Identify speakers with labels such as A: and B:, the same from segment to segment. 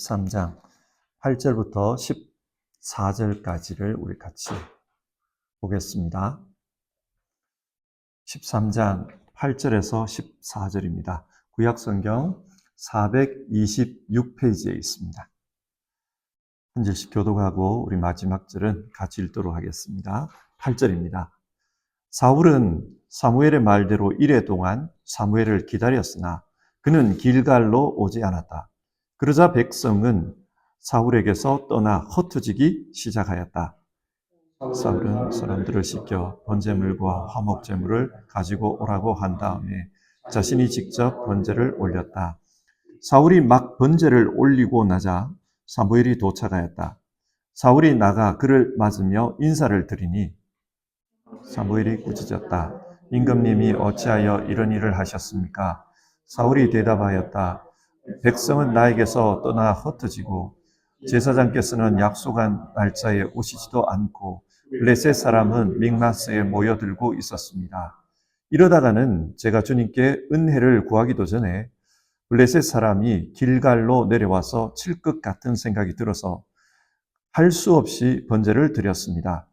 A: 13장 8절부터 14절까지를 우리 같이 보겠습니다. 13장 8절에서 14절입니다. 구약성경 426페이지에 있습니다. 한 절씩 교독하고 우리 마지막 절은 같이 읽도록 하겠습니다. 8절입니다. 사울은 사무엘의 말대로 이레 동안 사무엘을 기다렸으나 그는 길갈로 오지 않았다. 그러자 백성은 사울에게서 떠나 흩어지기 시작하였다. 사울은 사람들을 시켜 번제물과 화목제물을 가지고 오라고 한 다음에 자신이 직접 번제를 올렸다. 사울이 막 번제를 올리고 나자 사무엘이 도착하였다. 사울이 나가 그를 맞으며 인사를 드리니 사무엘이 꾸짖었다. 임금님이 어찌하여 이런 일을 하셨습니까? 사울이 대답하였다. 백성은 나에게서 떠나 흩어지고 제사장께서는 약속한 날짜에 오시지도 않고 블레셋 사람은 믹마스에 모여들고 있었습니다. 이러다가는 제가 주님께 은혜를 구하기도 전에 블레셋 사람이 길갈로 내려와서 칠 것 같은 생각이 들어서 할 수 없이 번제를 드렸습니다.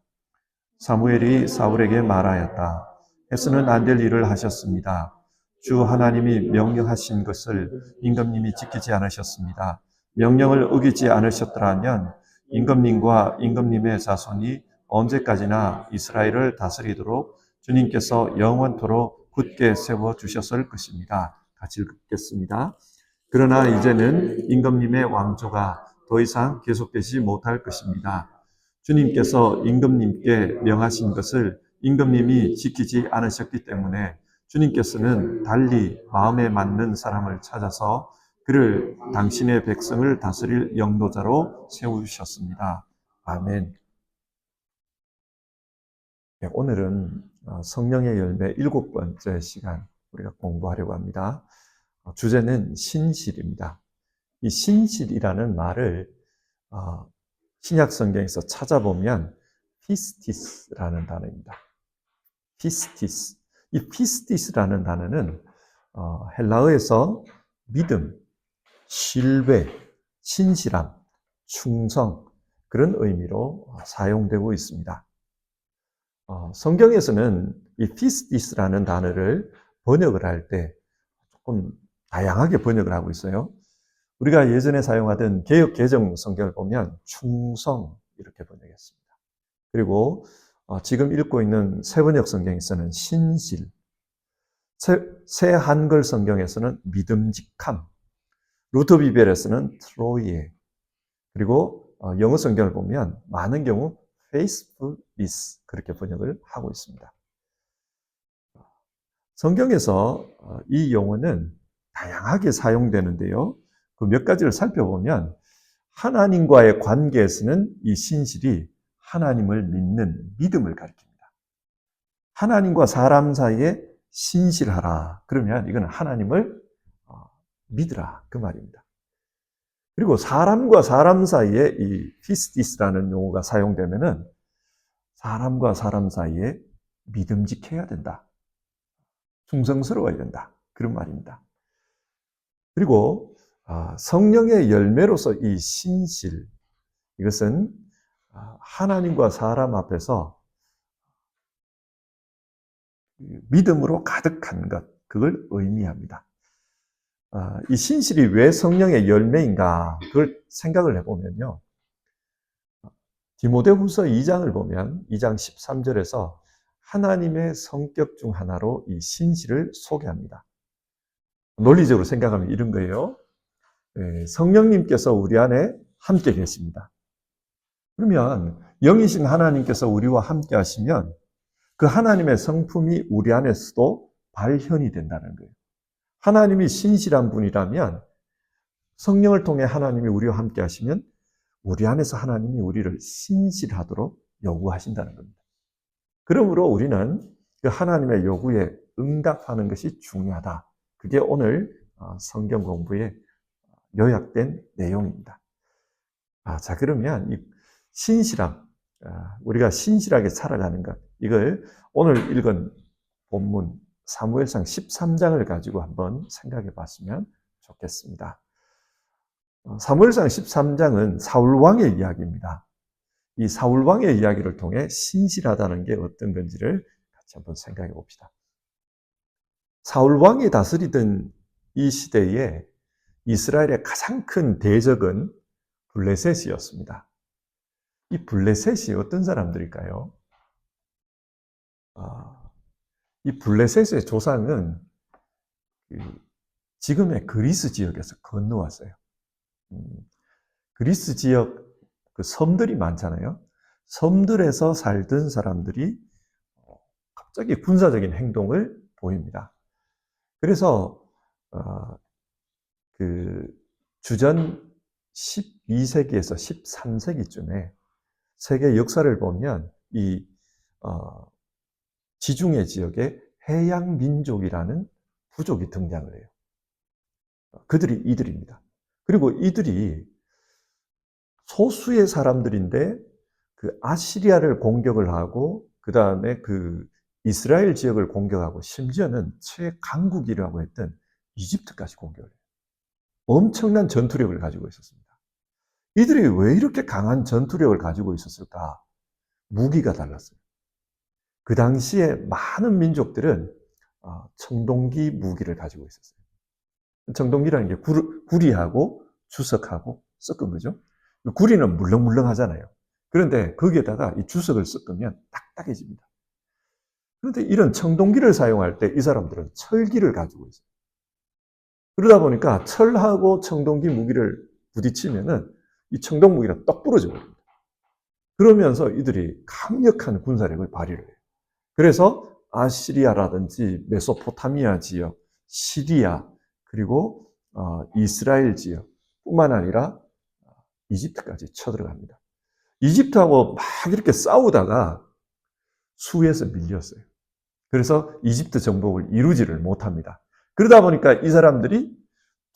A: 사무엘이 사울에게 말하였다. 해서는 안 될 일을 하셨습니다. 주 하나님이 명령하신 것을 임금님이 지키지 않으셨습니다. 명령을 어기지 않으셨더라면 임금님과 임금님의 자손이 언제까지나 이스라엘을 다스리도록 주님께서 영원토록 굳게 세워주셨을 것입니다. 같이 읽겠습니다. 그러나 이제는 임금님의 왕조가 더 이상 계속되지 못할 것입니다. 주님께서 임금님께 명하신 것을 임금님이 지키지 않으셨기 때문에 주님께서는 달리 마음에 맞는 사람을 찾아서 그를 당신의 백성을 다스릴 영도자로 세우셨습니다. 아멘. 네, 오늘은 성령의 열매 7번째 시간 우리가 공부하려고 합니다. 주제는 신실입니다. 이 신실이라는 말을 신약 성경에서 찾아보면 피스티스라는 단어입니다. 피스티스. 이 피스티스라는 단어는 헬라어에서 믿음, 신뢰, 신실함, 충성 그런 의미로 사용되고 있습니다. 성경에서는 이 피스티스라는 단어를 번역을 할 때 조금 다양하게 번역을 하고 있어요. 우리가 예전에 사용하던 개역 개정 성경을 보면 충성 이렇게 번역했습니다. 그리고 지금 읽고 있는 새번역 성경에서는 신실, 새 한글 성경에서는 믿음직함, 루터 비벨에서는 트로이에, 그리고 영어 성경을 보면 많은 경우 faithfulness 그렇게 번역을 하고 있습니다. 성경에서 이 용어는 다양하게 사용되는데요. 그 몇 가지를 살펴보면 하나님과의 관계에서는 이 신실이 하나님을 믿는 믿음을 가리킵니다. 하나님과 사람 사이에 신실하라. 그러면 이건 하나님을 믿으라. 그 말입니다. 그리고 사람과 사람 사이에 이 피스티스라는 용어가 사용되면은 사람과 사람 사이에 믿음직해야 된다. 충성스러워야 된다. 그런 말입니다. 그리고 성령의 열매로서 이 신실, 이것은 하나님과 사람 앞에서 믿음으로 가득한 것, 그걸 의미합니다. 이 신실이 왜 성령의 열매인가, 그걸 생각을 해보면요. 디모데후서 2장을 보면 2장 13절에서 하나님의 성격 중 하나로 이 신실을 소개합니다. 논리적으로 생각하면 이런 거예요. 성령님께서 우리 안에 함께 계십니다. 그러면 영이신 하나님께서 우리와 함께 하시면 그 하나님의 성품이 우리 안에서도 발현이 된다는 거예요. 하나님이 신실한 분이라면 성령을 통해 하나님이 우리와 함께 하시면 우리 안에서 하나님이 우리를 신실하도록 요구하신다는 겁니다. 그러므로 우리는 그 하나님의 요구에 응답하는 것이 중요하다. 그게 오늘 성경 공부의 요약된 내용입니다. 자, 그러면 이 신실함, 우리가 신실하게 살아가는 것, 이걸 오늘 읽은 본문 사무엘상 13장을 가지고 한번 생각해 봤으면 좋겠습니다. 사무엘상 13장은 사울 왕의 이야기입니다. 이 사울 왕의 이야기를 통해 신실하다는 게 어떤 건지를 같이 한번 생각해 봅시다. 사울 왕이 다스리던 이 시대에 이스라엘의 가장 큰 대적은 블레셋이었습니다. 이 블레셋이 어떤 사람들일까요? 이 블레셋의 조상은 지금의 그리스 지역에서 건너왔어요. 그리스 지역 그 섬들이 많잖아요. 섬들에서 살던 사람들이 갑자기 군사적인 행동을 보입니다. 그래서 그 주전 12세기에서 13세기쯤에 세계 역사를 보면 이 지중해 지역에 해양 민족이라는 부족이 등장을 해요. 그들이 이들입니다. 그리고 이들이 소수의 사람들인데 그 아시리아를 공격을 하고 그 다음에 그 이스라엘 지역을 공격하고 심지어는 최강국이라고 했던 이집트까지 공격을 해요. 엄청난 전투력을 가지고 있었습니다. 이들이 왜 이렇게 강한 전투력을 가지고 있었을까? 무기가 달랐어요. 그 당시에 많은 민족들은 청동기 무기를 가지고 있었어요. 청동기라는 게 구리하고 주석하고 섞은 거죠. 구리는 물렁물렁하잖아요. 그런데 거기에다가 이 주석을 섞으면 딱딱해집니다. 그런데 이런 청동기를 사용할 때 이 사람들은 철기를 가지고 있어요. 그러다 보니까 철하고 청동기 무기를 부딪히면은 이 청동 무기가 떡 부러져 버립니다. 그러면서 이들이 강력한 군사력을 발휘를 해요. 그래서 아시리아라든지 메소포타미아 지역, 시리아, 그리고 이스라엘 지역 뿐만 아니라 이집트까지 쳐들어갑니다. 이집트하고 막 이렇게 싸우다가 수에서 밀렸어요. 그래서 이집트 정복을 이루지를 못합니다. 그러다 보니까 이 사람들이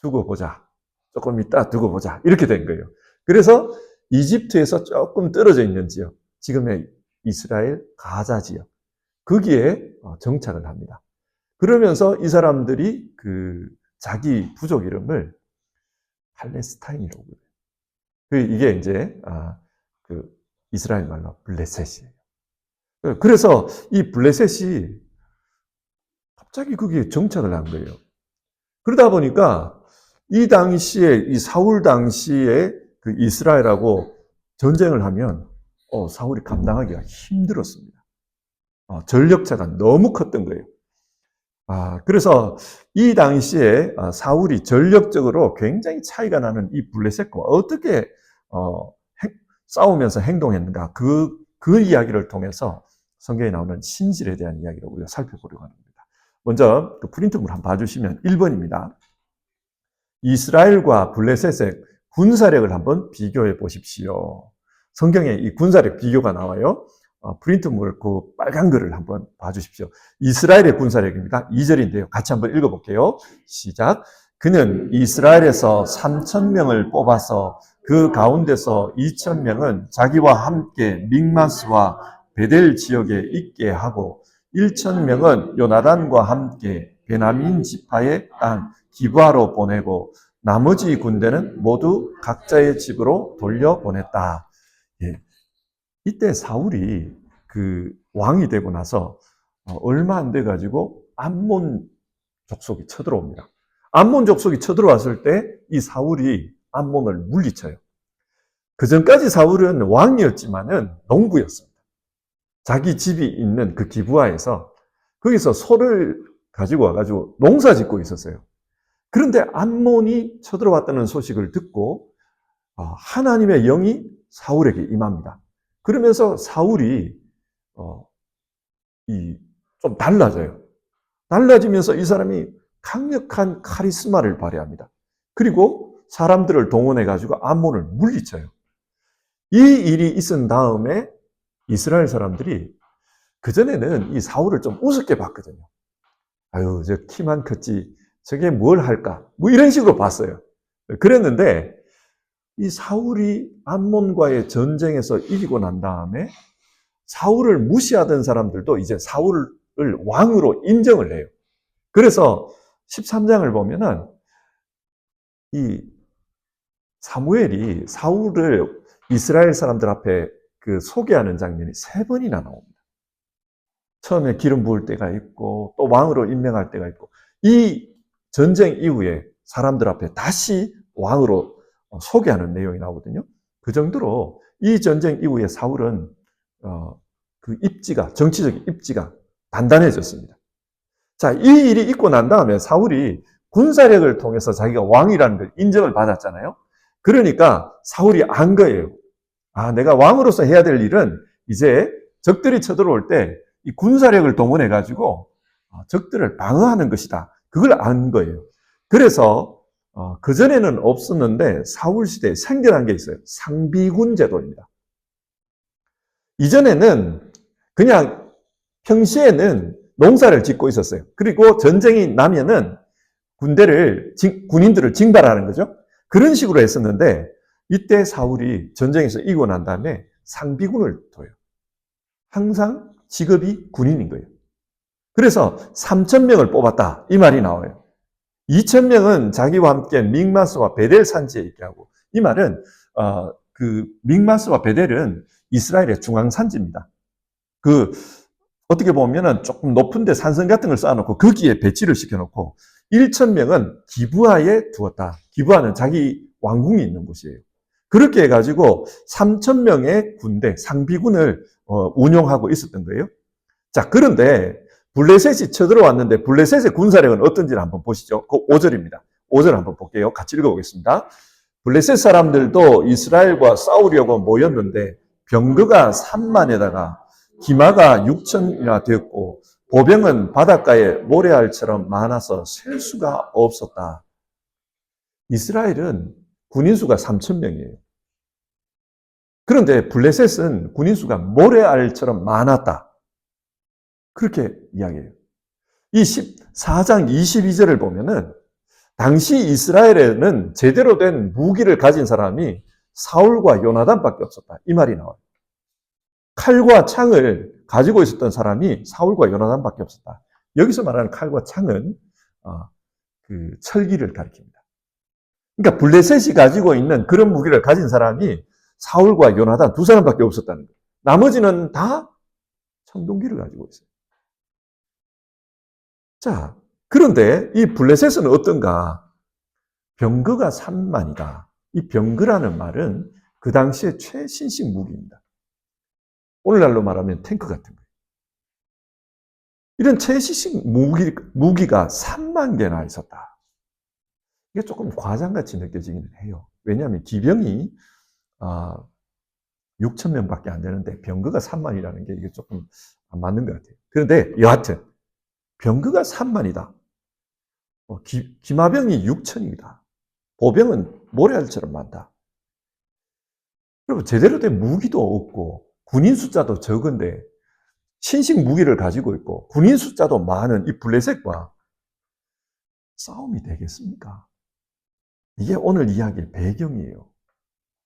A: 두고 보자. 조금 있다 두고 보자. 이렇게 된 거예요. 그래서 이집트에서 조금 떨어져 있는 지역, 지금의 이스라엘 가자 지역, 거기에 정착을 합니다. 그러면서 이 사람들이 그 자기 부족 이름을 팔레스타인이라고 해요. 이게 이제 그 이스라엘 말로 블레셋이에요. 그래서 이 블레셋이 갑자기 거기에 정착을 한 거예요. 그러다 보니까 이 당시에 이 사울 당시에 그 이스라엘하고 전쟁을 하면 사울이 감당하기가 힘들었습니다. 전력차가 너무 컸던 거예요. 그래서 이 당시에 사울이 전력적으로 굉장히 차이가 나는 이 블레셋과 어떻게 싸우면서 행동했는가, 그 이야기를 통해서 성경에 나오는 신실에 대한 이야기를 우리가 살펴보려고 합니다. 먼저 그 프린트물 한번 봐주시면 1번입니다. 이스라엘과 블레셋의 군사력을 한번 비교해 보십시오. 성경에 이 군사력 비교가 나와요. 프린트물 그 빨간 글을 한번 봐주십시오. 이스라엘의 군사력입니다. 2절인데요. 같이 한번 읽어볼게요. 시작. 그는 이스라엘에서 3,000명을 뽑아서 그 가운데서 2,000명은 자기와 함께 믹마스와 베델 지역에 있게 하고 1,000명은 요나단과 함께 베냐민 지파의 땅 기브아로 보내고 나머지 군대는 모두 각자의 집으로 돌려보냈다. 이때 사울이 그 왕이 되고 나서 얼마 안 돼 가지고 암몬 족속이 쳐들어옵니다. 암몬 족속이 쳐들어왔을 때 이 사울이 암몬을 물리쳐요. 그 전까지 사울은 왕이었지만은 농부였습니다. 자기 집이 있는 그 기브아에서 거기서 소를 가지고 와가지고 농사 짓고 있었어요. 그런데 암몬이 쳐들어왔다는 소식을 듣고 하나님의 영이 사울에게 임합니다. 그러면서 사울이 좀 달라져요. 달라지면서 이 사람이 강력한 카리스마를 발휘합니다. 그리고 사람들을 동원해가지고 암몬을 물리쳐요. 이 일이 있은 다음에 이스라엘 사람들이 그전에는 이 사울을 좀 우습게 봤거든요. 아유, 저 키만 컸지, 저게 뭘 할까? 뭐 이런 식으로 봤어요. 그랬는데 이 사울이 암몬과의 전쟁에서 이기고 난 다음에 사울을 무시하던 사람들도 이제 사울을 왕으로 인정을 해요. 그래서 13장을 보면은 이 사무엘이 사울을 이스라엘 사람들 앞에 소개하는 장면이 3번이나 나옵니다. 처음에 기름 부을 때가 있고 또 왕으로 임명할 때가 있고 이 전쟁 이후에 사람들 앞에 다시 왕으로 소개하는 내용이 나오거든요. 그 정도로 이 전쟁 이후에 사울은 정치적 입지가 단단해졌습니다. 자, 이 일이 있고 난 다음에 사울이 군사력을 통해서 자기가 왕이라는 걸 인정을 받았잖아요. 그러니까 사울이 안 거예요. 내가 왕으로서 해야 될 일은 이제 적들이 쳐들어올 때 이 군사력을 동원해가지고 적들을 방어하는 것이다. 그걸 안 거예요. 그래서 그전에는 없었는데 사울 시대에 생겨난 게 있어요. 상비군 제도입니다. 이전에는 그냥 평시에는 농사를 짓고 있었어요. 그리고 전쟁이 나면은 군인들을 징발하는 거죠. 그런 식으로 했었는데 이때 사울이 전쟁에서 이기고 난 다음에 상비군을 둬요. 항상 직업이 군인인 거예요. 그래서 3,000명을 뽑았다. 이 말이 나와요. 2,000명은 자기와 함께 믹마스와 베델 산지에 있게 하고, 이 말은 믹마스와 베델은 이스라엘의 중앙 산지입니다. 어떻게 보면은 조금 높은 데 산성 같은 걸 쌓아놓고 거기에 배치를 시켜놓고 1,000명은 기브아에 두었다. 기브아는 자기 왕궁이 있는 곳이에요. 그렇게 해가지고 3,000명의 군대, 상비군을 운용하고 있었던 거예요. 자, 그런데 블레셋이 쳐들어왔는데 블레셋의 군사력은 어떤지를 한번 보시죠. 그 5절입니다. 5절 한번 볼게요. 같이 읽어보겠습니다. 블레셋 사람들도 이스라엘과 싸우려고 모였는데 병거가 3만에다가 기마가 6천이나 되었고 보병은 바닷가에 모래알처럼 많아서 셀 수가 없었다. 이스라엘은 군인수가 3,000명이에요. 그런데 블레셋은 군인수가 모래알처럼 많았다. 그렇게 이야기해요. 이 14장 22절을 보면은 당시 이스라엘에는 제대로 된 무기를 가진 사람이 사울과 요나단밖에 없었다. 이 말이 나와요. 칼과 창을 가지고 있었던 사람이 사울과 요나단밖에 없었다. 여기서 말하는 칼과 창은 철기를 가리킵니다. 그러니까 블레셋이 가지고 있는 그런 무기를 가진 사람이 사울과 요나단 2사람밖에 없었다는 거예요. 나머지는 다 청동기를 가지고 있어요. 자, 그런데 이 블레셋은 어떤가? 병거가 3만이다. 이 병거라는 말은 그 당시의 최신식 무기입니다. 오늘날로 말하면 탱크 같은 거예요. 이런 최신식 무기가 3만 개나 있었다. 이게 조금 과장같이 느껴지기는 해요. 왜냐하면 기병이 6,000명밖에 안 되는데 병거가 3만이라는 게 이게 조금 안 맞는 것 같아요. 그런데 여하튼 병거가 3만이다. 기마병이 6,000입니다. 보병은 모래알처럼 많다. 여러분 제대로 된 무기도 없고 군인 숫자도 적은데 신식 무기를 가지고 있고 군인 숫자도 많은 이 블레셋과 싸움이 되겠습니까? 이게 오늘 이야기의 배경이에요.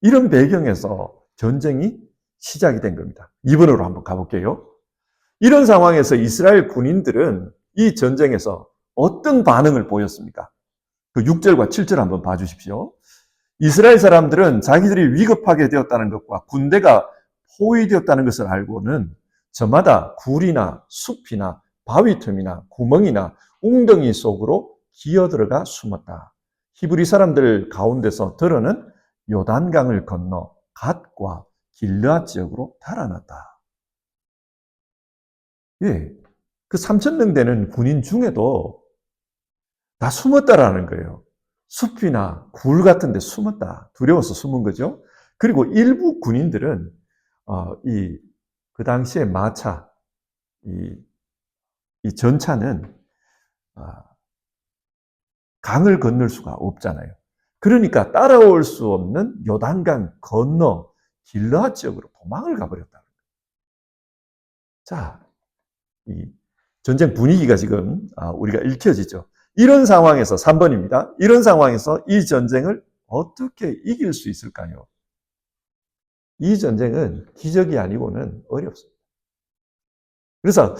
A: 이런 배경에서 전쟁이 시작이 된 겁니다. 2번으로 한번 가볼게요. 이런 상황에서 이스라엘 군인들은 이 전쟁에서 어떤 반응을 보였습니까? 그 6절과 7절 한번 봐주십시오. 이스라엘 사람들은 자기들이 위급하게 되었다는 것과 군대가 포위되었다는 것을 알고는 저마다 굴이나 숲이나 바위 틈이나 구멍이나 웅덩이 속으로 기어들어가 숨었다. 히브리 사람들 가운데서 들어는 요단강을 건너 갓과 길르앗 지역으로 달아났다. 예, 그 3,000명 되는 군인 중에도 다 숨었다라는 거예요. 숲이나 굴 같은 데 숨었다. 두려워서 숨은 거죠. 그리고 일부 군인들은 그 당시에 마차, 이 전차는 강을 건널 수가 없잖아요. 그러니까 따라올 수 없는 요단강 건너 길르앗 지역으로 도망을 가버렸다는 거예요. 자, 이 전쟁 분위기가 지금 우리가 읽혀지죠. 이런 상황에서 3번입니다. 이런 상황에서 이 전쟁을 어떻게 이길 수 있을까요? 이 전쟁은 기적이 아니고는 어렵습니다. 그래서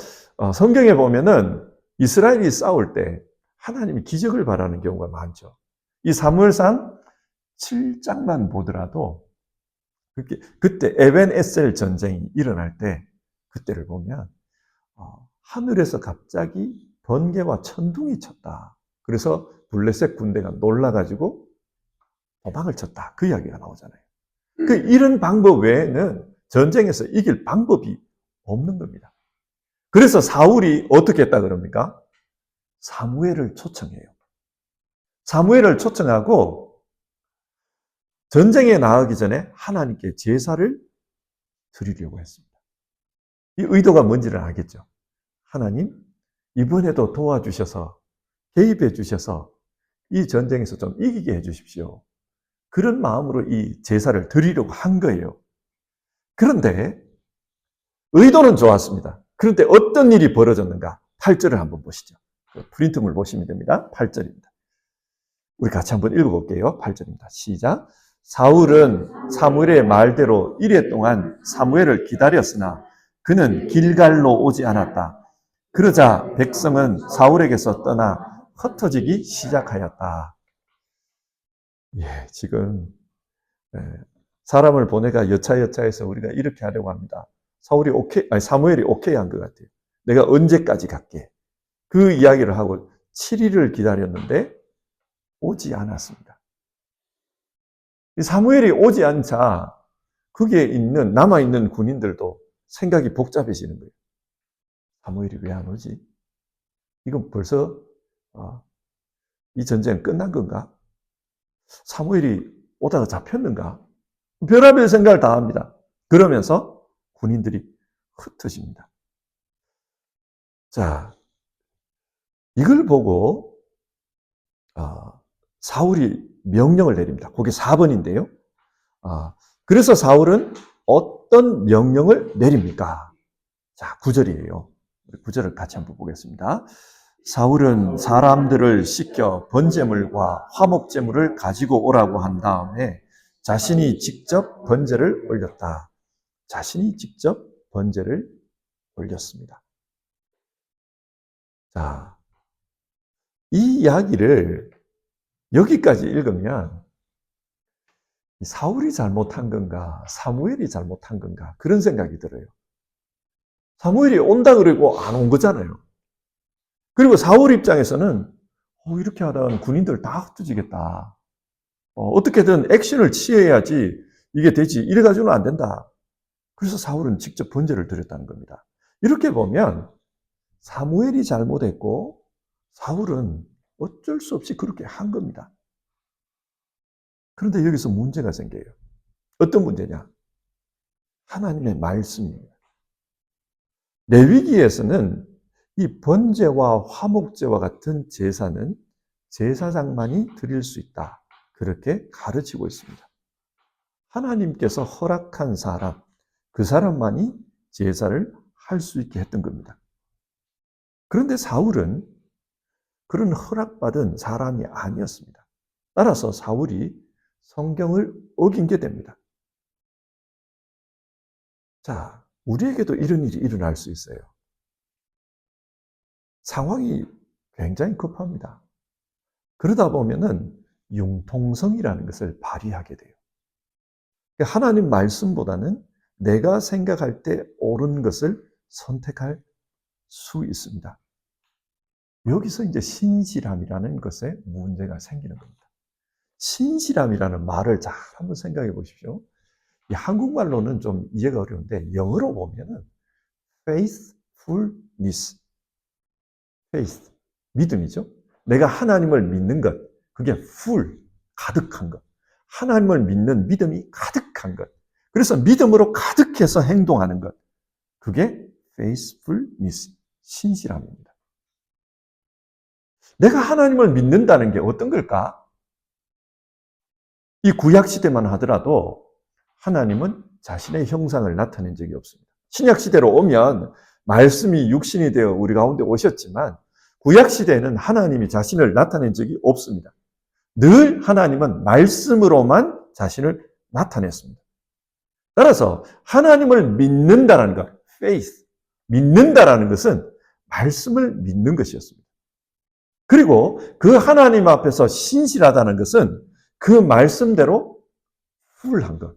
A: 성경에 보면은 이스라엘이 싸울 때 하나님이 기적을 바라는 경우가 많죠. 이 사무엘상 7장만 보더라도 그때 에벤에셀 전쟁이 일어날 때 그때를 보면 하늘에서 갑자기 번개와 천둥이 쳤다. 그래서 블레셋 군대가 놀라가지고 도망을 쳤다. 그 이야기가 나오잖아요. 이런 방법 외에는 전쟁에서 이길 방법이 없는 겁니다. 그래서 사울이 어떻게 했다 그럽니까? 사무엘을 초청해요. 사무엘을 초청하고 전쟁에 나가기 전에 하나님께 제사를 드리려고 했습니다. 이 의도가 뭔지를 알겠죠? 하나님, 이번에도 도와주셔서 개입해 주셔서 이 전쟁에서 좀 이기게 해 주십시오. 그런 마음으로 이 제사를 드리려고 한 거예요. 그런데 의도는 좋았습니다. 그런데 어떤 일이 벌어졌는가? 8절을 한번 보시죠. 프린트물 보시면 됩니다. 8절입니다. 우리 같이 한번 읽어볼게요. 8절입니다. 시작. 사울은 사무엘의 말대로 이레 동안 사무엘을 기다렸으나 그는 길갈로 오지 않았다. 그러자 백성은 사울에게서 떠나 흩어지기 시작하였다. 예, 지금 사람을 보내가 여차여차해서 우리가 이렇게 하려고 합니다. 사무엘이 오케이 한 것 같아요. 내가 언제까지 갈게. 그 이야기를 하고 7일을 기다렸는데 오지 않았습니다. 사무엘이 오지 않자 거기에 남아있는 군인들도 생각이 복잡해지는 거예요. 사무엘이 왜 안 오지? 이건 벌써 이 전쟁 끝난 건가? 사무엘이 오다가 잡혔는가? 별의별 생각을 다 합니다. 그러면서 군인들이 흩어집니다. 자, 이걸 보고 사울이 명령을 내립니다. 거기 4번인데요. 그래서 사울은 어떤 명령을 내립니까? 자, 9절이에요. 9절을 같이 한번 보겠습니다. 사울은 사람들을 시켜 번제물과 화목제물을 가지고 오라고 한 다음에 자신이 직접 번제를 올렸다. 자신이 직접 번제를 올렸습니다. 자, 이 이야기를 여기까지 읽으면 사울이 잘못한 건가, 사무엘이 잘못한 건가 그런 생각이 들어요. 사무엘이 온다 그러고 안 온 거잖아요. 그리고 사울 입장에서는 이렇게 하다가는 군인들 다 흩어지겠다. 어떻게든 액션을 취해야지 이게 되지. 이래가지고는 안 된다. 그래서 사울은 직접 번제를 드렸다는 겁니다. 이렇게 보면 사무엘이 잘못했고 사울은 어쩔 수 없이 그렇게 한 겁니다. 그런데 여기서 문제가 생겨요. 어떤 문제냐? 하나님의 말씀입니다. 레위기에서는 이 번제와 화목제와 같은 제사는 제사장만이 드릴 수 있다. 그렇게 가르치고 있습니다. 하나님께서 허락한 사람, 그 사람만이 제사를 할 수 있게 했던 겁니다. 그런데 사울은 그런 허락받은 사람이 아니었습니다. 따라서 사울이 성경을 어긴 게 됩니다. 자, 우리에게도 이런 일이 일어날 수 있어요. 상황이 굉장히 급합니다. 그러다 보면은 융통성이라는 것을 발휘하게 돼요. 하나님 말씀보다는 내가 생각할 때 옳은 것을 선택할 수 있습니다. 여기서 이제 신실함이라는 것에 문제가 생기는 겁니다. 신실함이라는 말을 잘 한번 생각해 보십시오. 이 한국말로는 좀 이해가 어려운데 영어로 보면은 faithfulness, faith, 믿음이죠. 내가 하나님을 믿는 것, 그게 full, 가득한 것. 하나님을 믿는 믿음이 가득한 것. 그래서 믿음으로 가득해서 행동하는 것. 그게 faithfulness, 신실함입니다. 내가 하나님을 믿는다는 게 어떤 걸까? 이 구약시대만 하더라도 하나님은 자신의 형상을 나타낸 적이 없습니다. 신약시대로 오면 말씀이 육신이 되어 우리 가운데 오셨지만 구약시대에는 하나님이 자신을 나타낸 적이 없습니다. 늘 하나님은 말씀으로만 자신을 나타냈습니다. 따라서 하나님을 믿는다는 것, faith, 믿는다라는 것은 말씀을 믿는 것이었습니다. 그리고 그 하나님 앞에서 신실하다는 것은 그 말씀대로 한 것.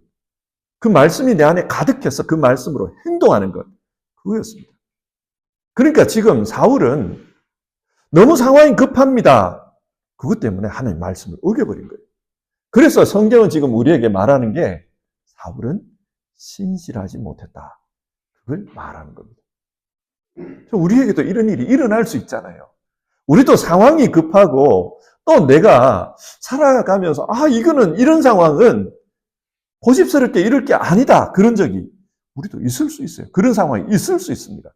A: 그 말씀이 내 안에 가득해서 그 말씀으로 행동하는 것. 그거였습니다. 그러니까 지금 사울은 너무 상황이 급합니다. 그것 때문에 하나님 말씀을 어겨버린 거예요. 그래서 성경은 지금 우리에게 말하는 게 사울은 신실하지 못했다. 그걸 말하는 겁니다. 우리에게도 이런 일이 일어날 수 있잖아요. 우리도 상황이 급하고 또 내가 살아가면서 이거는 이런 상황은 고집스럽게 이럴 게 아니다. 그런 적이 우리도 있을 수 있어요. 그런 상황이 있을 수 있습니다.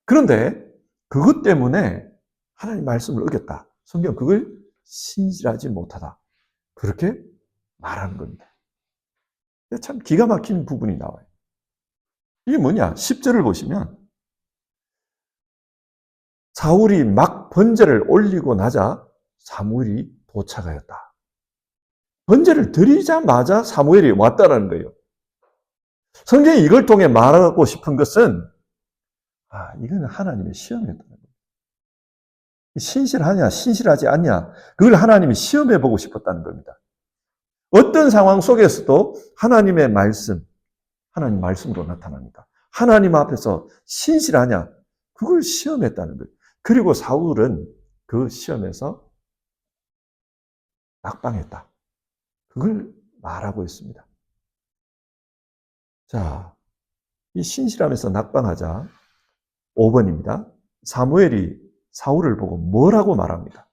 A: 그런데 그것 때문에 하나님 말씀을 어겼다. 성경 그걸 신실하지 못하다. 그렇게 말하는 겁니다. 참 기가 막힌 부분이 나와요. 이게 뭐냐? 10절을 보시면 사울이 막 번제를 올리고 나자 사무엘이 도착하였다. 번제를 드리자마자 사무엘이 왔다라는 거예요. 성경이 이걸 통해 말하고 싶은 것은 이거는 하나님의 시험이었다는 거예요. 신실하냐, 신실하지 않냐, 그걸 하나님이 시험해 보고 싶었다는 겁니다. 어떤 상황 속에서도 하나님의 말씀, 하나님 말씀으로 나타납니다. 하나님 앞에서 신실하냐, 그걸 시험했다는 거예요. 그리고 사울은 그 시험에서 낙방했다. 그걸 말하고 있습니다. 자, 이 신실함에서 낙방하자 5번입니다. 사무엘이 사울을 보고 뭐라고 말합니까?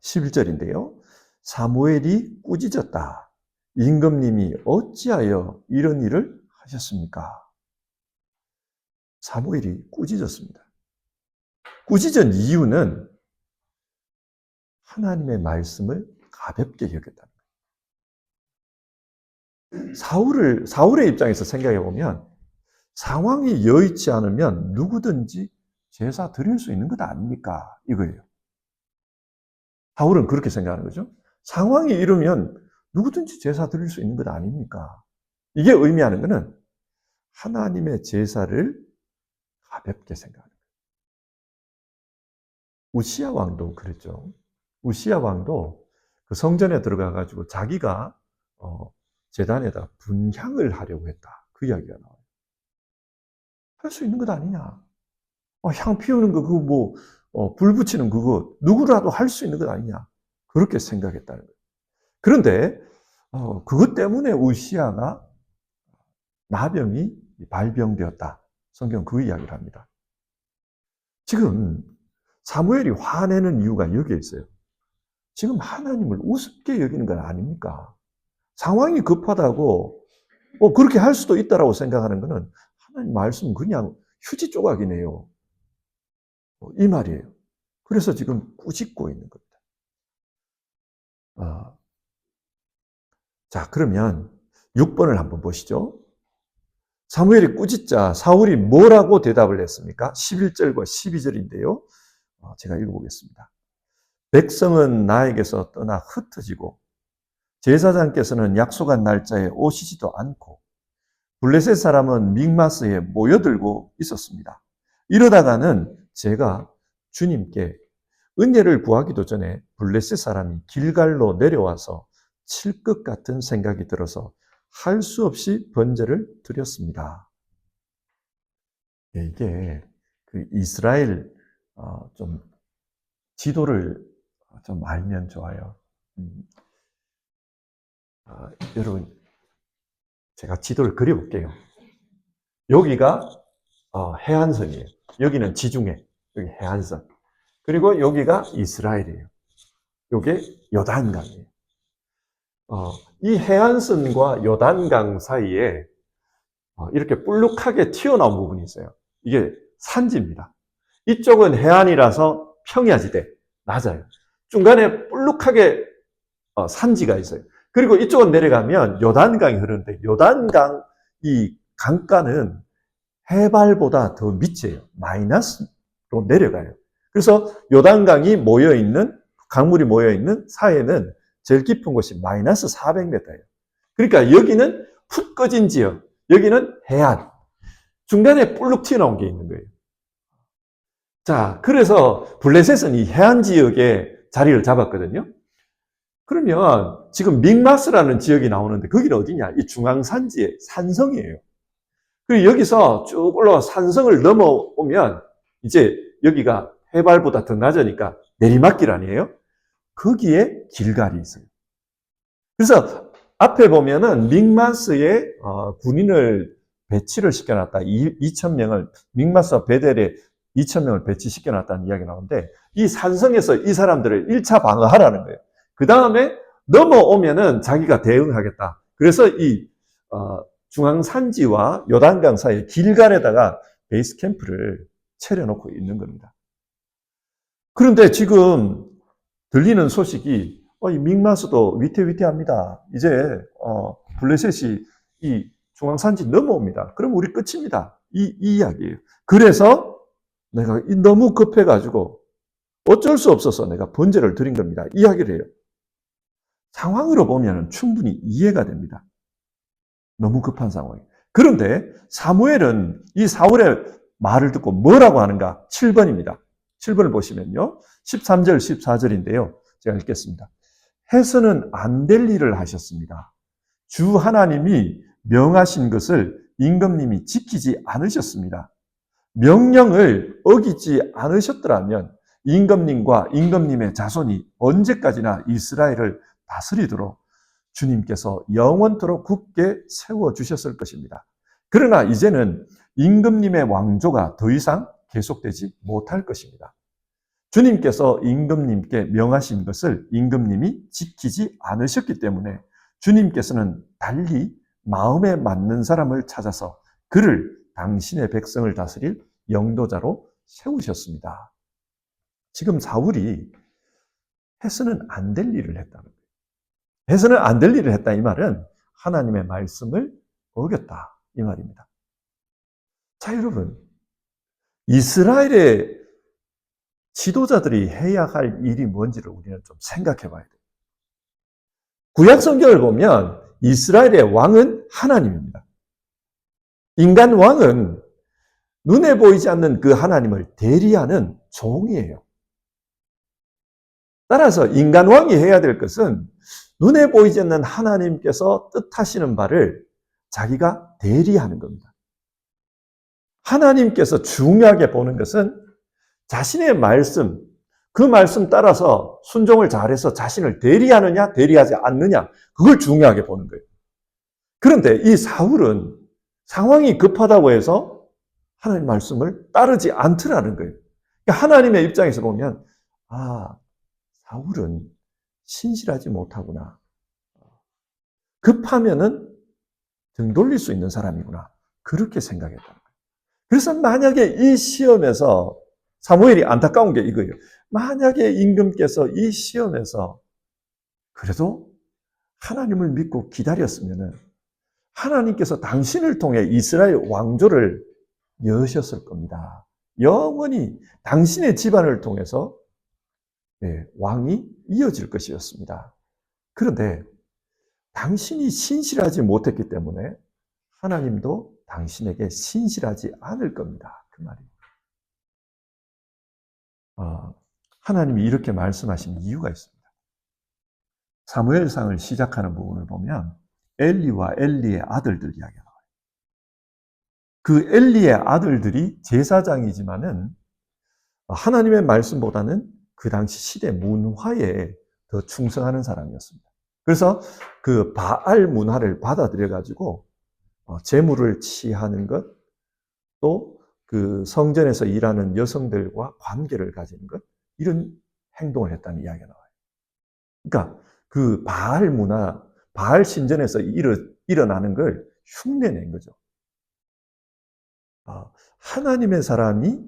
A: 11절인데요. 사무엘이 꾸짖었다. 임금님이 어찌하여 이런 일을 하셨습니까? 사무엘이 꾸짖었습니다. 꾸짖은 이유는 하나님의 말씀을 가볍게 여겼다는 거예요. 사울의 입장에서 생각해 보면 상황이 여의치 않으면 누구든지 제사 드릴 수 있는 것 아닙니까? 이거예요. 사울은 그렇게 생각하는 거죠. 상황이 이르면 누구든지 제사 드릴 수 있는 것 아닙니까? 이게 의미하는 것은 하나님의 제사를 가볍게 생각하는 거예요. 우시야 왕도 그랬죠. 우시야 왕도 그 성전에 들어가가지고 자기가 제단에다 분향을 하려고 했다. 그 이야기가 나와요. 할 수 있는 것 아니냐. 향 피우는 거, 그거 불 붙이는 그거, 누구라도 할 수 있는 것 아니냐. 그렇게 생각했다는 거예요. 그런데, 그것 때문에 우시야가 나병이 발병되었다. 성경 그 이야기를 합니다. 지금 사무엘이 화내는 이유가 여기에 있어요. 지금 하나님을 우습게 여기는 건 아닙니까? 상황이 급하다고, 그렇게 할 수도 있다라고 생각하는 것은 하나님 말씀은 그냥 휴지 조각이네요. 이 말이에요. 그래서 지금 꾸짖고 있는 겁니다. 자, 그러면 6번을 한번 보시죠. 사무엘이 꾸짖자 사울이 뭐라고 대답을 했습니까? 11절과 12절인데요. 제가 읽어보겠습니다. 백성은 나에게서 떠나 흩어지고 제사장께서는 약속한 날짜에 오시지도 않고 블레셋 사람은 믹마스에 모여들고 있었습니다. 이러다가는 제가 주님께 은혜를 구하기도 전에 블레셋 사람이 길갈로 내려와서 칠 것 같은 생각이 들어서 할 수 없이 번제를 드렸습니다. 이게 그 이스라엘 좀 지도를 좀 알면 좋아요. 여러분, 제가 지도를 그려볼게요. 여기가 해안선이에요. 여기는 지중해, 여기 해안선. 그리고 여기가 이스라엘이에요. 여기 요단강이에요. 이 해안선과 요단강 사이에 이렇게 볼록하게 튀어나온 부분이 있어요. 이게 산지입니다. 이쪽은 해안이라서 평야지대, 낮아요. 중간에 볼록하게 산지가 있어요. 그리고 이쪽은 내려가면 요단강이 흐르는데 요단강 이 강가는 해발보다 더 밑이에요. 마이너스로 내려가요. 그래서 요단강이 모여있는, 강물이 모여있는 사이에는 제일 깊은 곳이 마이너스 400m예요. 그러니까 여기는 푹 꺼진 지역, 여기는 해안. 중간에 볼록 튀어나온 게 있는 거예요. 자, 그래서 블레셋은 이 해안 지역에 자리를 잡았거든요. 그러면 지금 믹마스라는 지역이 나오는데 거기는 어디냐? 이 중앙산지의 산성이에요. 그리고 여기서 쭉 올라와 산성을 넘어오면 이제 여기가 해발보다 더 낮으니까 내리막길 아니에요? 거기에 길갈이 있어요. 그래서 앞에 보면은 믹마스에 군인을 배치를 시켜놨다. 2,000명을 믹마스와 베델에 2,000명을 배치시켜놨다는 이야기가 나오는데 이 산성에서 이 사람들을 1차 방어하라는 거예요. 그 다음에 넘어오면은 자기가 대응하겠다. 그래서 이 중앙산지와 요단강 사이 길갈에다가 베이스 캠프를 차려놓고 있는 겁니다. 그런데 지금 들리는 소식이 이 믹마스도 위태위태합니다. 이제 블레셋이 이 중앙산지 넘어옵니다. 그럼 우리 끝입니다. 이 이야기예요. 그래서 내가 너무 급해가지고 어쩔 수 없어서 내가 번제를 드린 겁니다. 이야기를 해요. 상황으로 보면 충분히 이해가 됩니다. 너무 급한 상황이에요. 그런데 사무엘은 이 사울의 말을 듣고 뭐라고 하는가? 7번입니다. 7번을 보시면요. 13절, 14절인데요. 제가 읽겠습니다. 해서는 안 될 일을 하셨습니다. 주 하나님이 명하신 것을 임금님이 지키지 않으셨습니다. 명령을 어기지 않으셨더라면 임금님과 임금님의 자손이 언제까지나 이스라엘을 다스리도록 주님께서 영원토록 굳게 세워주셨을 것입니다. 그러나 이제는 임금님의 왕조가 더 이상 계속되지 못할 것입니다. 주님께서 임금님께 명하신 것을 임금님이 지키지 않으셨기 때문에 주님께서는 달리 마음에 맞는 사람을 찾아서 그를 당신의 백성을 다스릴 영도자로 세우셨습니다. 지금 사울이 해서는 안 될 일을 했다는 거예요. 해서는 안 될 일을 했다 이 말은 하나님의 말씀을 어겼다 이 말입니다. 자, 여러분, 이스라엘의 지도자들이 해야 할 일이 뭔지를 우리는 좀 생각해 봐야 돼요. 구약 성경을 보면 이스라엘의 왕은 하나님입니다. 인간 왕은 눈에 보이지 않는 그 하나님을 대리하는 종이에요. 따라서 인간 왕이 해야 될 것은 눈에 보이지 않는 하나님께서 뜻하시는 바를 자기가 대리하는 겁니다. 하나님께서 중요하게 보는 것은 자신의 말씀, 그 말씀 따라서 순종을 잘해서 자신을 대리하느냐, 대리하지 않느냐, 그걸 중요하게 보는 거예요. 그런데 이 사울은 상황이 급하다고 해서 하나님 말씀을 따르지 않더라는 거예요. 그러니까 하나님의 입장에서 보면, 사울은 신실하지 못하구나. 급하면은 등 돌릴 수 있는 사람이구나. 그렇게 생각했다는 거예요. 그래서 만약에 이 시험에서 사무엘이 안타까운 게 이거예요. 만약에 임금께서 이 시험에서 그래도 하나님을 믿고 기다렸으면은 하나님께서 당신을 통해 이스라엘 왕조를 여셨을 겁니다. 영원히 당신의 집안을 통해서 왕이 이어질 것이었습니다. 그런데 당신이 신실하지 못했기 때문에 하나님도 당신에게 신실하지 않을 겁니다. 그 말입니다. 하나님이 이렇게 말씀하신 이유가 있습니다. 사무엘상을 시작하는 부분을 보면 엘리와 엘리의 아들들 이야기가 나와요. 그 엘리의 아들들이 제사장이지만은 하나님의 말씀보다는 그 당시 시대 문화에 더 충성하는 사람이었습니다. 그래서 그 바알 문화를 받아들여가지고 재물을 취하는 것, 또 그 성전에서 일하는 여성들과 관계를 가지는 것, 이런 행동을 했다는 이야기가 나와요. 그러니까 그 바알 문화, 바알 신전에서 일어나는 걸 흉내낸 거죠. 하나님의 사람이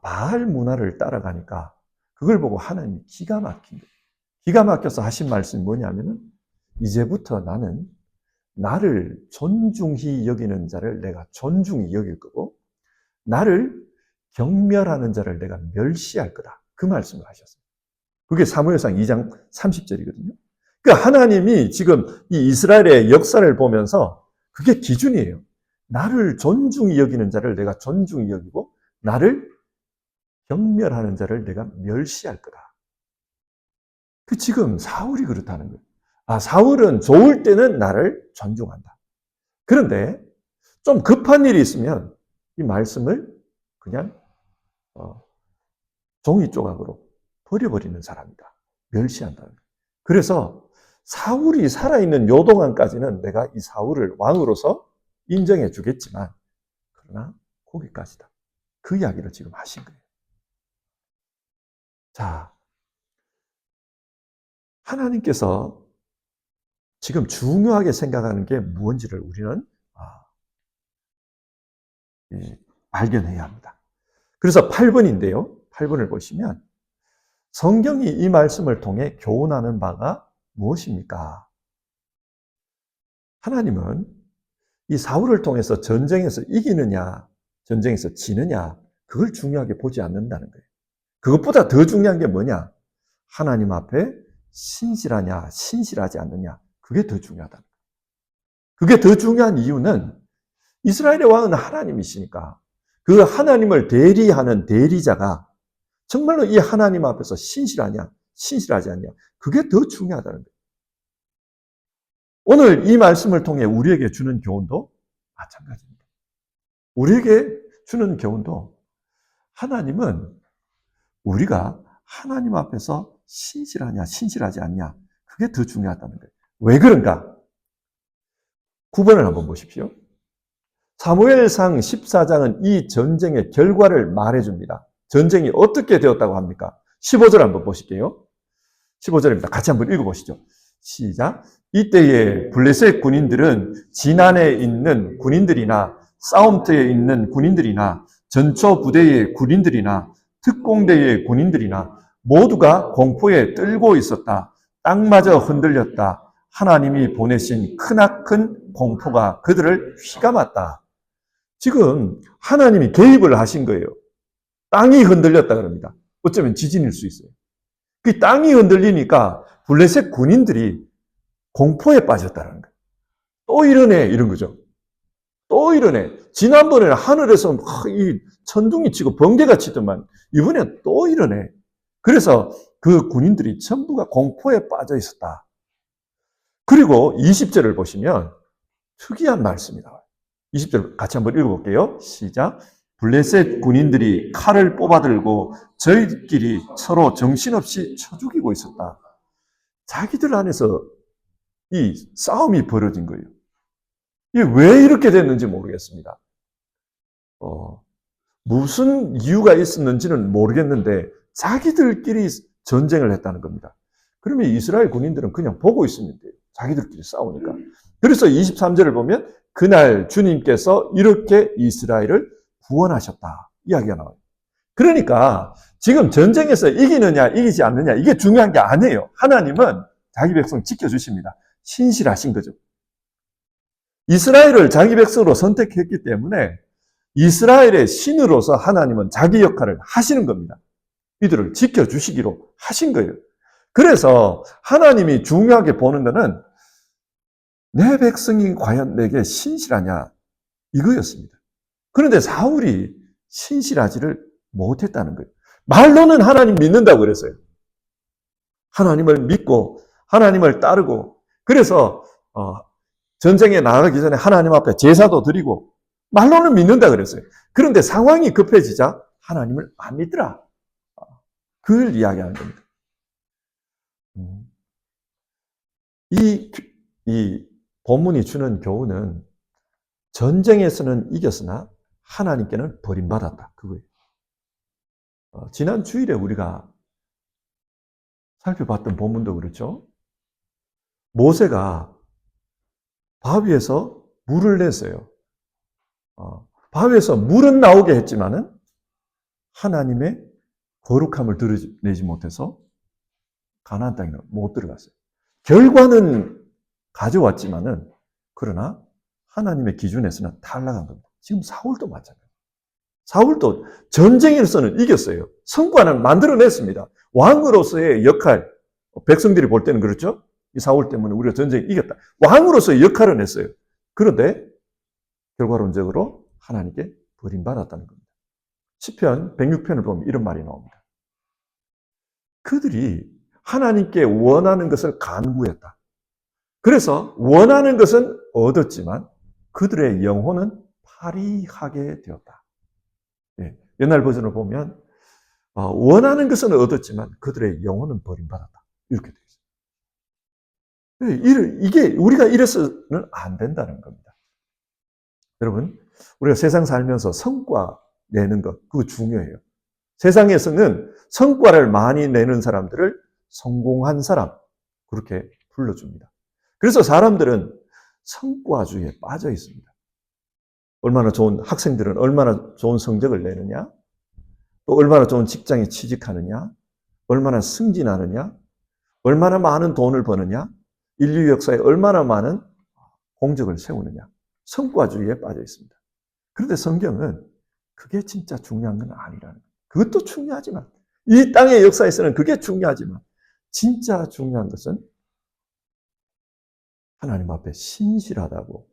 A: 바알 문화를 따라가니까 그걸 보고 하나님이 기가 막힌 거예요. 기가 막혀서 하신 말씀이 뭐냐면은 이제부터 나는 나를 존중히 여기는 자를 내가 존중히 여길 거고 나를 경멸하는 자를 내가 멸시할 거다. 그 말씀을 하셨어요. 그게 사무엘상 2장 30절이거든요. 그러니까 하나님이 지금 이 이스라엘의 역사를 보면서 그게 기준이에요. 나를 존중히 여기는 자를 내가 존중히 여기고 나를 경멸하는 자를 내가 멸시할 거다. 지금 사울이 그렇다는 거예요. 사울은 좋을 때는 나를 존중한다. 그런데 좀 급한 일이 있으면 이 말씀을 그냥 종이 조각으로 버려버리는 사람이다. 멸시한다는 거예요. 그래서 사울이 살아있는 요 동안까지는 내가 이 사울을 왕으로서 인정해 주겠지만, 그러나 거기까지다. 그 이야기를 지금 하신 거예요. 자, 하나님께서 지금 중요하게 생각하는 게 무엇인지를 우리는 발견해야 합니다. 그래서 8번인데요. 8번을 보시면 성경이 이 말씀을 통해 교훈하는 바가 무엇입니까? 하나님은 이 사울을 통해서 전쟁에서 이기느냐, 전쟁에서 지느냐, 그걸 중요하게 보지 않는다는 거예요. 그것보다 더 중요한 게 뭐냐? 하나님 앞에 신실하냐, 신실하지 않느냐, 그게 더 중요하다. 그게 더 중요한 이유는 이스라엘의 왕은 하나님이시니까 그 하나님을 대리하는 대리자가 정말로 이 하나님 앞에서 신실하냐, 신실하지 않냐, 그게 더 중요하다는 거예요. 오늘 이 말씀을 통해 우리에게 주는 교훈도 마찬가지입니다. 우리에게 주는 교훈도 하나님은 우리가 하나님 앞에서 신실하냐, 신실하지 않냐, 그게 더 중요하다는 거예요. 왜 그런가? 9번을 한번 보십시오. 사무엘상 14장은 이 전쟁의 결과를 말해줍니다. 전쟁이 어떻게 되었다고 합니까? 15절 한번 보실게요. 15절입니다. 같이 한번 읽어보시죠. 시작. 이때에 블레셋 군인들은 진안에 있는 군인들이나 싸움터에 있는 군인들이나 전초 부대의 군인들이나 특공대의 군인들이나 모두가 공포에 떨고 있었다. 땅마저 흔들렸다. 하나님이 보내신 크나큰 공포가 그들을 휘감았다. 지금 하나님이 개입을 하신 거예요. 땅이 흔들렸다 그럽니다. 어쩌면 지진일 수 있어요. 그 땅이 흔들리니까 블레셋 군인들이 공포에 빠졌다는 거예요. 또 이러네, 이런 거죠. 또 이러네. 지난번에는 하늘에서 이 천둥이 치고 번개가 치더만 이번엔 또 이러네. 그래서 그 군인들이 전부가 공포에 빠져 있었다. 그리고 20절을 보시면 특이한 말씀이 나와요. 20절 같이 한번 읽어볼게요. 시작. 블레셋 군인들이 칼을 뽑아들고 저희끼리 서로 정신없이 쳐 죽이고 있었다. 자기들 안에서 이 싸움이 벌어진 거예요. 이게 왜 이렇게 됐는지 모르겠습니다. 무슨 이유가 있었는지는 모르겠는데 자기들끼리 전쟁을 했다는 겁니다. 그러면 이스라엘 군인들은 그냥 보고 있으면 돼요. 자기들끼리 싸우니까. 그래서 23절을 보면 그날 주님께서 이렇게 이스라엘을 구원하셨다. 이야기가 나와요. 그러니까 지금 전쟁에서 이기느냐 이기지 않느냐 이게 중요한 게 아니에요. 하나님은 자기 백성 지켜주십니다. 신실하신 거죠. 이스라엘을 자기 백성으로 선택했기 때문에 이스라엘의 신으로서 하나님은 자기 역할을 하시는 겁니다. 이들을 지켜주시기로 하신 거예요. 그래서 하나님이 중요하게 보는 것은 내 백성이 과연 내게 신실하냐 이거였습니다. 그런데 사울이 신실하지를 못했다는 거예요. 말로는 하나님 믿는다고 그랬어요. 하나님을 믿고 하나님을 따르고 그래서 전쟁에 나가기 전에 하나님 앞에 제사도 드리고 말로는 믿는다 그랬어요. 그런데 상황이 급해지자 하나님을 안 믿더라. 그걸 이야기하는 겁니다. 이 본문이 주는 교훈은 전쟁에서는 이겼으나 하나님께는 버림받았다. 그거예요. 지난 주일에 우리가 살펴봤던 본문도 그렇죠. 모세가 바위에서 물을 냈어요. 바위에서 물은 나오게 했지만은 하나님의 거룩함을 드러내지 못해서 가나안 땅에 못 들어갔어요. 결과는 가져왔지만은 그러나 하나님의 기준에서는 탈락한 겁니다. 지금 사울도 마찬가지예요. 사울도 전쟁에서는 이겼어요. 성과는 만들어냈습니다. 왕으로서의 역할, 백성들이 볼 때는 그렇죠? 이 사울 때문에 우리가 전쟁에 이겼다. 왕으로서의 역할을 했어요. 그런데 결과론적으로 하나님께 버림받았다는 겁니다. 시편 106편을 보면 이런 말이 나옵니다. 그들이 하나님께 원하는 것을 간구했다. 그래서 원하는 것은 얻었지만 그들의 영혼은 파리하게 되었다. 예, 옛날 버전을 보면 원하는 것은 얻었지만 그들의 영혼은 버림받았다. 이렇게 되어 있어요. 이게 우리가 이래서는 안 된다는 겁니다. 여러분, 우리가 세상 살면서 성과 내는 것, 그거 중요해요. 세상에서는 성과를 많이 내는 사람들을 성공한 사람, 그렇게 불러줍니다. 그래서 사람들은 성과주의에 빠져 있습니다. 얼마나 좋은 학생들은 얼마나 좋은 성적을 내느냐, 또 얼마나 좋은 직장에 취직하느냐, 얼마나 승진하느냐, 얼마나 많은 돈을 버느냐, 인류 역사에 얼마나 많은 공적을 세우느냐, 성과주의에 빠져 있습니다. 그런데 성경은 그게 진짜 중요한 건 아니라는 거예요. 그것도 중요하지만, 이 땅의 역사에서는 그게 중요하지만, 진짜 중요한 것은 하나님 앞에 신실하다고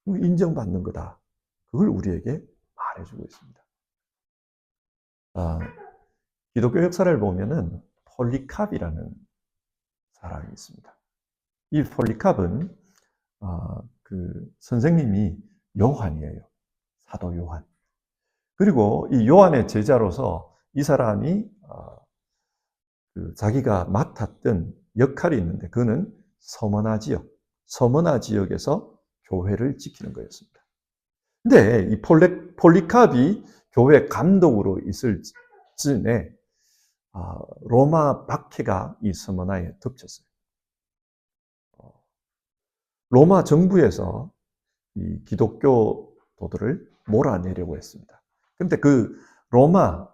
A: 인정받는 거다. 그걸 우리에게 말해주고 있습니다. 기독교 역사를 보면은 폴리캅이라는 사람이 있습니다. 이 폴리캅은 그 선생님이 요한이에요. 사도 요한. 그리고 이 요한의 제자로서 이 사람이 자기가 맡았던 역할이 있는데 그는 서머나 지역에서 교회를 지키는 거였습니다. 근데 이 폴리캅이 교회 감독으로 있을 즈음에 로마 박해가 이 서머나에 덮쳤어요. 로마 정부에서 이 기독교도들을 몰아내려고 했습니다. 그런데 그 로마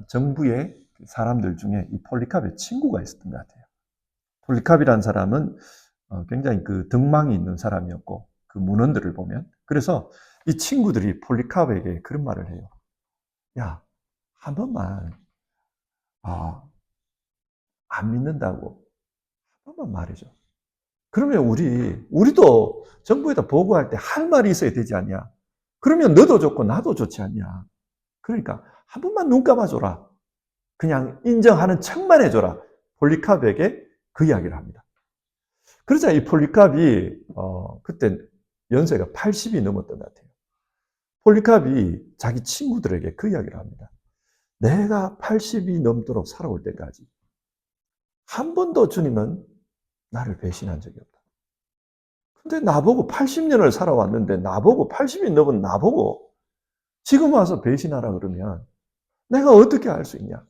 A: 정부의 사람들 중에 이 폴리캅의 친구가 있었던 것 같아요. 폴리캅이라는 사람은 굉장히 그 덕망이 있는 사람이었고 그 문헌들을 보면 그래서 이 친구들이 폴리캅에게 그런 말을 해요. 야, 한 번만 안 믿는다고 한 번만 말해줘. 그러면 우리도 정부에다 보고할 때 할 말이 있어야 되지 않냐? 그러면 너도 좋고 나도 좋지 않냐? 그러니까 한 번만 눈 감아줘라. 그냥 인정하는 척만 해줘라. 폴리캅에게 그 이야기를 합니다. 그러자 이 폴리캅이 그때 연세가 80이 넘었던 것 같아요. 폴리캅이 자기 친구들에게 그 이야기를 합니다. 내가 80이 넘도록 살아올 때까지 한 번도 주님은 나를 배신한 적이 없다. 근데 나보고 80년을 살아왔는데 나보고 80이 넘은 나보고 지금 와서 배신하라 그러면 내가 어떻게 알 수 있냐?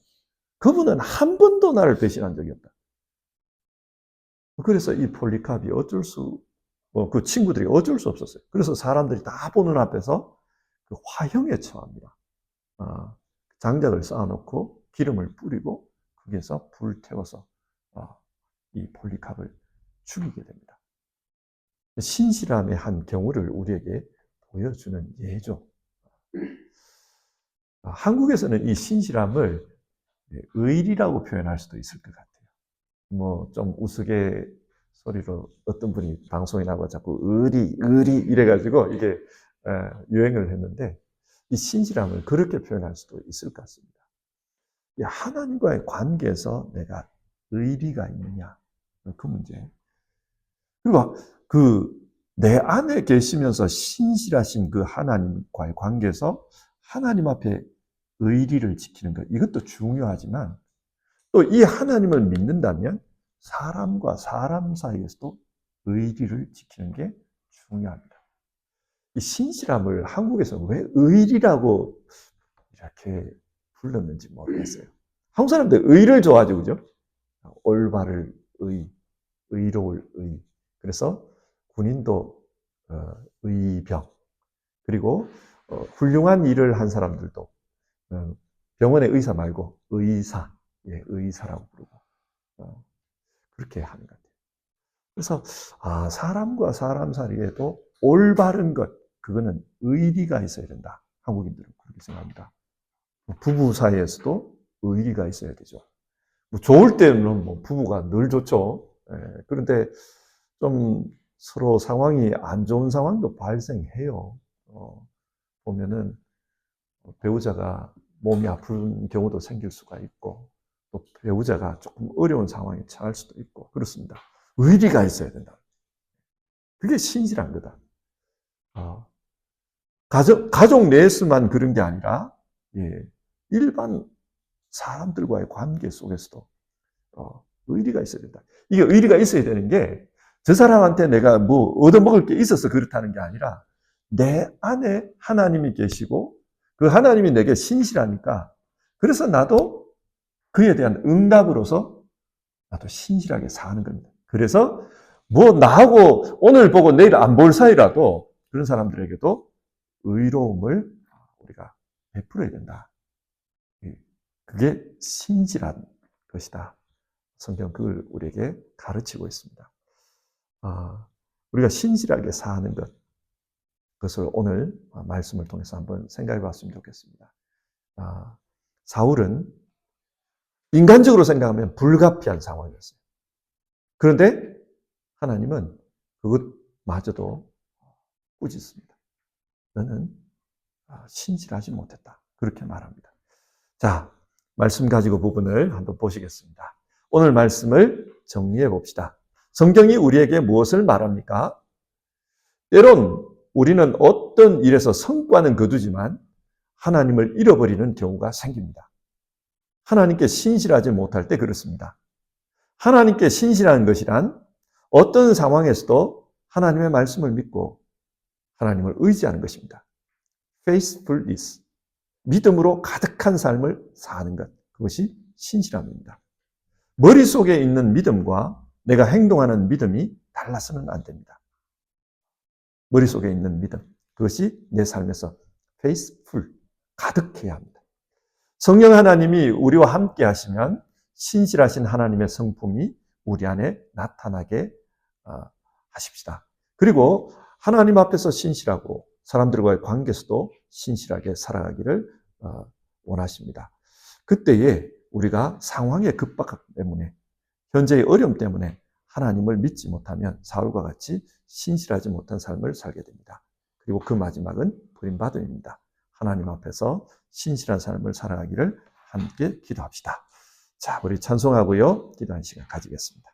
A: 그분은 한 번도 나를 배신한 적이 없다. 그래서 이 폴리캅이 그 친구들이 어쩔 수 없었어요. 그래서 사람들이 다 보는 앞에서 그 화형에 처합니다. 장작을 쌓아놓고 기름을 뿌리고 거기에서 불 태워서 이 폴리캅을 죽이게 됩니다. 신실함의 한 경우를 우리에게 보여주는 예죠. 한국에서는 이 신실함을 의리라고 표현할 수도 있을 것 같아요. 뭐 좀 우스갯소리로 어떤 분이 방송에 나와 자꾸 의리 이래가지고 이게 유행을 했는데 이 신실함을 그렇게 표현할 수도 있을 것 같습니다. 하나님과의 관계에서 내가 의리가 있느냐 그 문제. 그리고 내 안에 계시면서 신실하신 그 하나님과의 관계에서 하나님 앞에 의리를 지키는 것 이것도 중요하지만 또 이 하나님을 믿는다면 사람과 사람 사이에서도 의리를 지키는 게 중요합니다. 이 신실함을 한국에서 왜 의리라고 이렇게 불렀는지 모르겠어요. 한국 사람들 의를 좋아하죠, 그죠? 올바를 의로울 의. 그래서 군인도 의병. 그리고 훌륭한 일을 한 사람들도 병원의 의사 말고 의사, 의사라고 부르고 그렇게 하는 것 같아요. 그래서 사람과 사람 사이에도 올바른 것, 그거는 의리가 있어야 된다. 한국인들은 그렇게 생각합니다. 부부 사이에서도 의리가 있어야 되죠. 뭐 좋을 때는 뭐 부부가 늘 좋죠. 그런데 좀 서로 상황이 안 좋은 상황도 발생해요. 보면은 배우자가 몸이 아픈 경우도 생길 수가 있고 또 배우자가 조금 어려운 상황에 처할 수도 있고 그렇습니다. 의리가 있어야 된다. 그게 신실한 거다. 가족 내에서만 그런 게 아니라 일반 사람들과의 관계 속에서도 의리가 있어야 된다. 이게 의리가 있어야 되는 게 저 사람한테 내가 뭐 얻어먹을 게 있어서 그렇다는 게 아니라 내 안에 하나님이 계시고 그 하나님이 내게 신실하니까 그래서 나도 그에 대한 응답으로서 나도 신실하게 사는 겁니다. 그래서 뭐 나하고 오늘 보고 내일 안 볼 사이라도 그런 사람들에게도 의로움을 우리가 베풀어야 된다. 그게 신실한 것이다. 성경 그걸 우리에게 가르치고 있습니다. 우리가 신실하게 사는 것, 그것을 오늘 말씀을 통해서 한번 생각해 봤으면 좋겠습니다. 사울은 인간적으로 생각하면 불가피한 상황이었어요. 그런데 하나님은 그것마저도 꾸짖습니다. 너는 신실하지 못했다. 그렇게 말합니다. 자, 말씀 가지고 부분을 한번 보시겠습니다. 오늘 말씀을 정리해 봅시다. 성경이 우리에게 무엇을 말합니까? 때론 우리는 어떤 일에서 성과는 거두지만 하나님을 잃어버리는 경우가 생깁니다. 하나님께 신실하지 못할 때 그렇습니다. 하나님께 신실한 것이란 어떤 상황에서도 하나님의 말씀을 믿고 하나님을 의지하는 것입니다. faithfulness, 믿음으로 가득한 삶을 사는 것, 그것이 신실함입니다. 머릿속에 있는 믿음과 내가 행동하는 믿음이 달라서는 안 됩니다. 머릿속에 있는 믿음, 그것이 내 삶에서 faithful, 가득해야 합니다. 성령 하나님이 우리와 함께 하시면 신실하신 하나님의 성품이 우리 안에 나타나게 하십시다. 그리고 하나님 앞에서 신실하고 사람들과의 관계에서도 신실하게 살아가기를 원하십니다. 그때에 우리가 상황의 급박함 때문에 현재의 어려움 때문에 하나님을 믿지 못하면 사울과 같이 신실하지 못한 삶을 살게 됩니다. 그리고 그 마지막은 버림받음입니다. 하나님 앞에서 신실한 삶을 살아가기를 함께 기도합시다. 자, 우리 찬송하고요. 기도하는 시간 가지겠습니다.